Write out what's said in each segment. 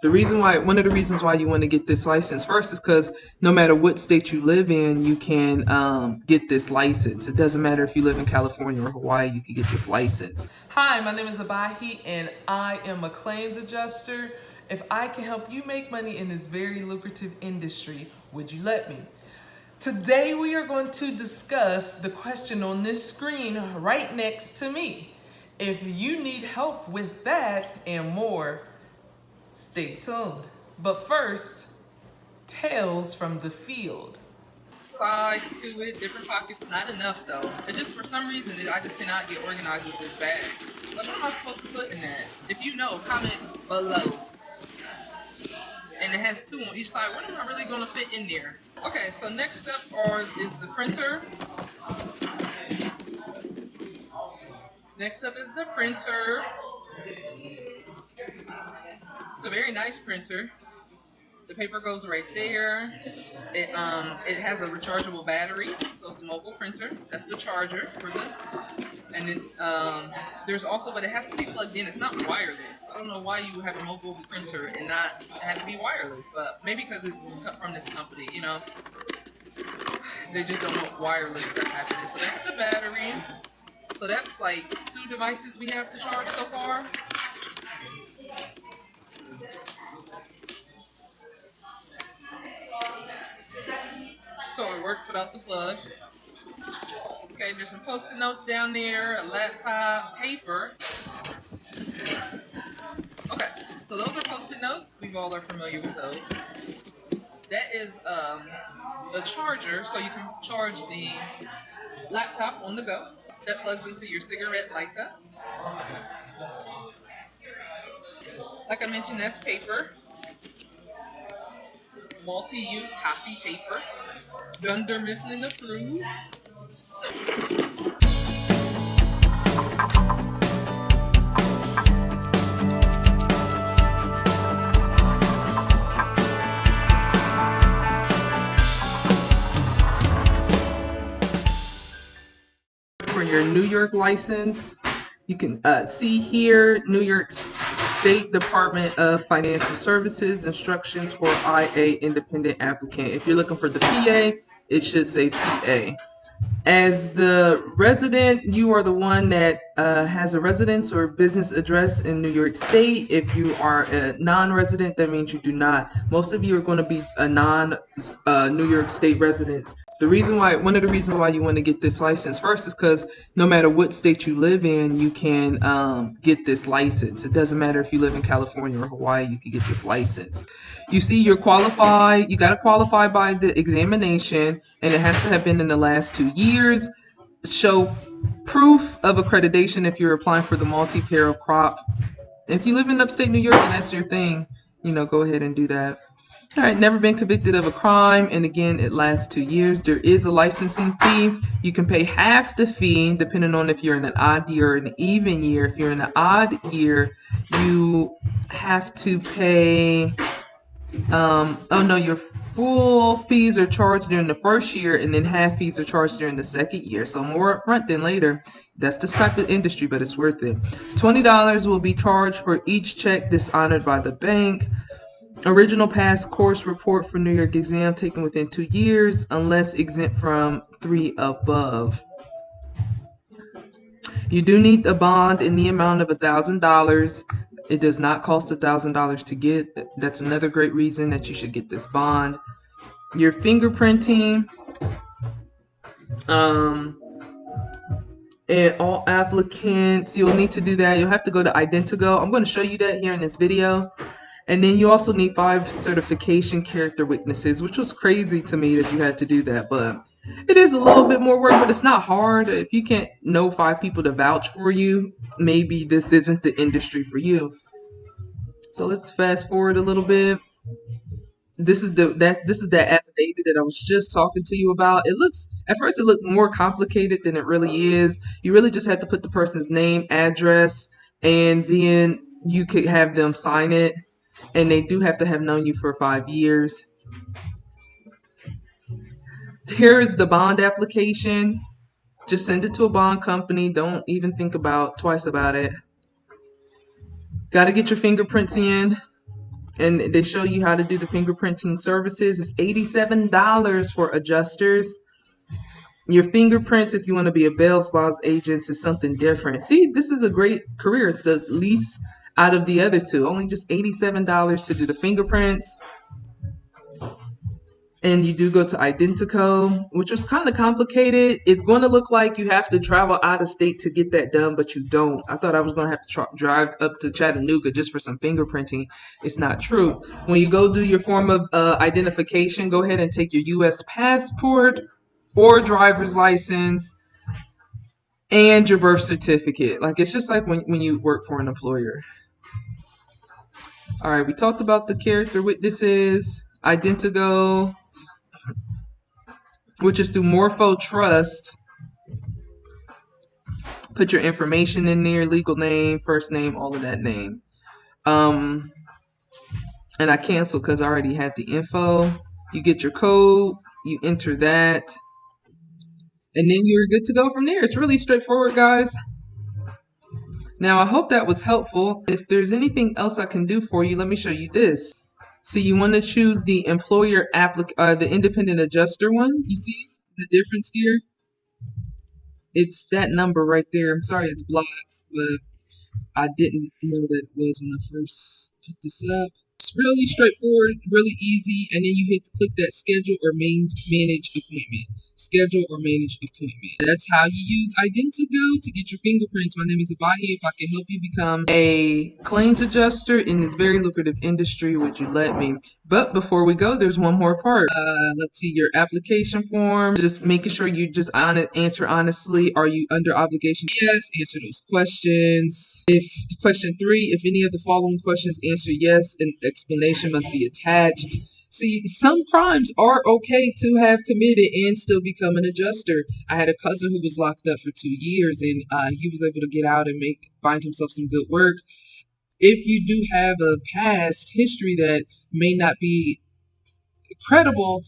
One of the reasons why you want to get this license first is because no matter what state you live in, you can get this license. It doesn't matter if you live in California or Hawaii, you can get this license. Hi, my name is Abahi and I am a claims adjuster. If I can help you make money in this very lucrative industry, would you let me? Today we are going to discuss the question on this screen right next to me. If you need help with that and more, stay tuned. But first, tales from the field. Sides to it, different pockets, not enough though. It just, for some reason, I just cannot get organized with this bag. What am I supposed to put in that? If you know, comment below. And it has two on each side. What am I really gonna fit in there? Okay, so next up is the printer. Next up is the printer. It's a very nice printer. The paper goes right there. It has a rechargeable battery, so it's a mobile printer. That's the charger for the. And then there's also, but it has to be plugged in. It's not wireless. I don't know why you have a mobile printer and not have to be wireless, but maybe because it's cut from this company, you know. They just don't want wireless to happen. So that's the battery. So that's like 2 devices we have to charge so far. So it works without the plug. Okay, there's some post-it notes down there, a laptop, paper. Okay, so those are post-it notes. We all are familiar with those. That is a charger, so you can charge the laptop on the go. That plugs into your cigarette lighter. Like I mentioned, that's paper. Multi-use copy paper. Dunder Mifflin approved. For your New York license, you can see here New York State Department of Financial Services instructions for IA independent applicant. If you're looking for the PA, it should say PA. As the resident, you are the one that has a residence or business address in New York State. If you are a non-resident, that means you do not. Most of you are going to be a non-New York State residents. One of the reasons why you want to get this license first is because no matter what state you live in, you can get this license. It doesn't matter if you live in California or Hawaii, you can get this license. You see, you're qualified. You got to qualify by the examination, and it has to have been in the last 2 years. Show proof of accreditation if you're applying for the multi-peril crop. If you live in upstate New York and that's your thing, go ahead and do that. All right, never been convicted of a crime, and again, it lasts 2 years. There is a licensing fee. You can pay half the fee depending on if you're in an odd year or an even year. If you're in an odd year, you have to pay. Your full fees are charged during the first year, and then half fees are charged during the second year. So more upfront than later. That's this type of industry, but it's worth it. $20 will be charged for each check dishonored by the bank. Original past course report for New York exam taken within 2 years, unless exempt from 3 above. You do need a bond in the amount of $1,000. It does not cost $1,000 to get. That's another great reason that you should get this bond. Your fingerprinting, and all applicants, you'll need to do that. You'll have to go to Identigo. I'm going to show you that here in this video. And then you also need 5 certification character witnesses, which was crazy to me that you had to do that. But it is a little bit more work, but it's not hard. If you can't know 5 people to vouch for you, maybe this isn't the industry for you. So let's fast forward a little bit. This is that affidavit that I was just talking to you about. At first it looked more complicated than it really is. You really just have to put the person's name, address, and then you could have them sign it. And they do have to have known you for 5 years. Here is the bond application. Just send it to a bond company. Don't even think twice about it. Got to get your fingerprints in. and they show you how to do the fingerprinting services. It's $87 for adjusters. Your fingerprints, if you want to be a bail spouse agent, is something different. See, this is a great career. It's the least out of the other two. Only just $87 to do the fingerprints. And you do go to Identico, which was kind of complicated. It's going to look like you have to travel out of state to get that done, but you don't. I thought I was going to have to drive up to Chattanooga just for some fingerprinting. It's not true. When you go do your form of identification, go ahead and take your U.S. passport or driver's license and your birth certificate. Like, it's just like when you work for an employer. All right, we talked about the character witnesses, Identigo, which is through Morpho Trust. Put your information in there, legal name, first name, all of that name. And I canceled because I already had the info. You get your code, you enter that, and then you're good to go from there. It's really straightforward, guys. Now, I hope that was helpful. If there's anything else I can do for you, let me show you this. So you want to choose the employer the independent adjuster one. You see the difference there? It's that number right there. I'm sorry it's blocked, but I didn't know that it was when I first put this up. It's really straightforward, really easy, and then you hit click that schedule or manage appointment. Schedule or manage appointment. That's how you use Identigo to get your fingerprints. My name is Abahi. If I can help you become a claims adjuster in this very lucrative industry, would you let me? But before we go, there's one more part. Let's see, your application form. Just making sure you just answer honestly. Are you under obligation? Yes. Answer those questions. If question 3, if any of the following questions answer yes, an explanation must be attached. See, some crimes are okay to have committed and still become an adjuster. I had a cousin who was locked up for 2 years, and he was able to get out and find himself some good work. If you do have a past history that may not be credible,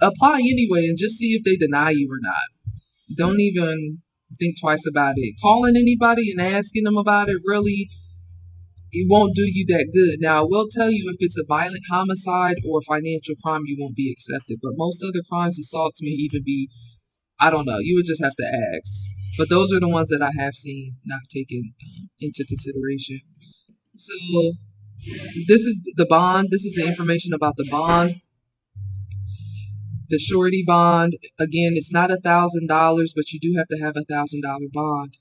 apply anyway and just see if they deny you or not. Don't even think twice about it. Calling anybody and asking them about it really, it won't do you that good. Now, I will tell you, if it's a violent homicide or financial crime, you won't be accepted. But most other crimes, assaults may even be, I don't know, you would just have to ask. But those are the ones that I have seen not taken into consideration. So this is the bond. This is the information about the bond. The surety bond, again, it's not $1,000, but you do have to have a $1,000 bond.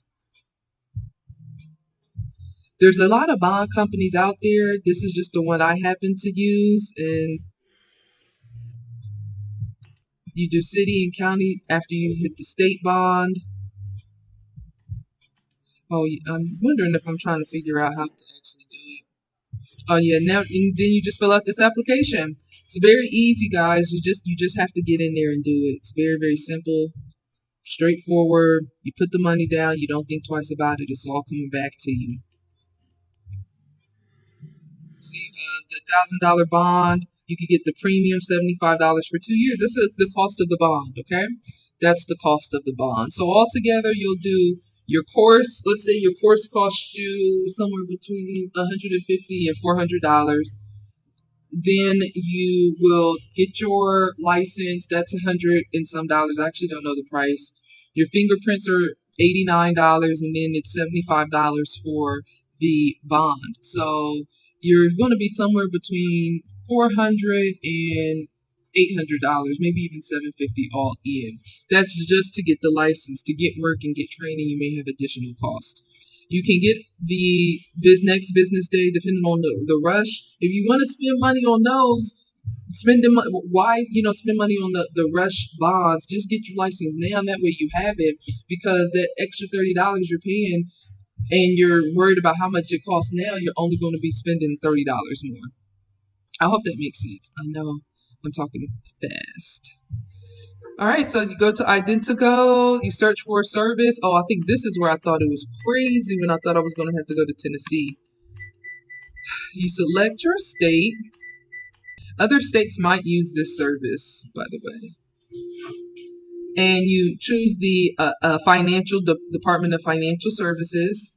There's a lot of bond companies out there. This is just the one I happen to use, and you do city and county after you hit the state bond. Oh, I'm wondering if I'm trying to figure out how to actually do it. Oh yeah, now and then you just fill out this application. It's very easy, guys. You just have to get in there and do it. It's very, very simple, straightforward. You put the money down. You don't think twice about it. It's all coming back to you. See, the $1,000 bond, you could get the premium $75 for 2 years. That's the cost of the bond, okay? That's the cost of the bond. So altogether, you'll do your course. Let's say your course costs you somewhere between $150 and $400. Then you will get your license. That's $100 and some dollars. I actually don't know the price. Your fingerprints are $89, and then it's $75 for the bond. So you're going to be somewhere between $400 and $800, maybe even $750 all in. That's just to get the license. To get work and get training, you may have additional cost. You can get the next business day, depending on the rush. If you want to spend money on those, spend money on the rush bonds? Just get your license now. That way you have it, because that extra $30 you're paying, and you're worried about how much it costs now, you're only going to be spending $30 more. I hope that makes sense. I know I'm talking fast. All right, so you go to Identigo, you search for a service. Oh, I think this is where I thought it was crazy when I thought I was going to have to go to Tennessee. You select your state. Other states might use this service, by the way. And you choose the Department of Financial Services,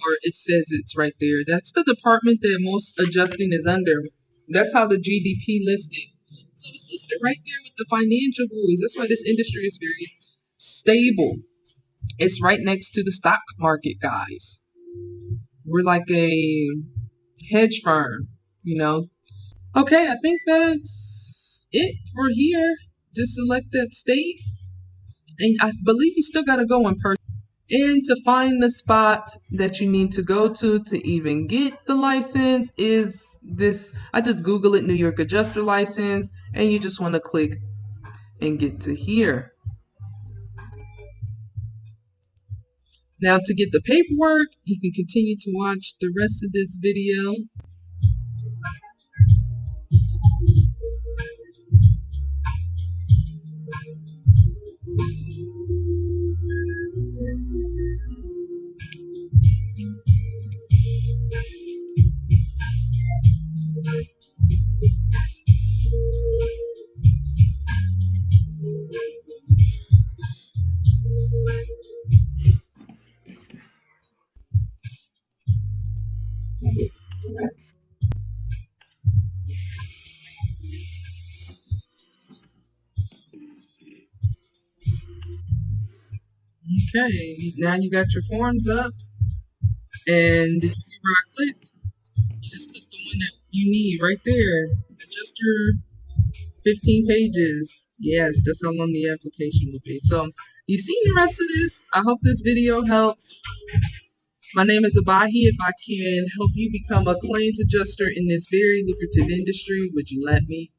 or it says it's right there. That's the department that most adjusting is under. That's how the GDP listed. So it's listed right there with the financial buoys. That's why this industry is very stable. It's right next to the stock market, guys. We're like a hedge firm, you know. Okay, I think that's it for here. Just select that state, and I believe you still gotta go in person. And to find the spot that you need to go to even get the license is this. I just Google it, New York Adjuster License, and you just want to click and get to here. Now to get the paperwork, you can continue to watch the rest of this video. Okay, now you got your forms up, and did you see where I clicked? You just click the one that you need right there. Adjuster 15 pages. Yes, that's how long the application will be. So you see the rest of this. I hope this video helps. My name is Abahi. If I can help you become a claims adjuster in this very lucrative industry, would you let me?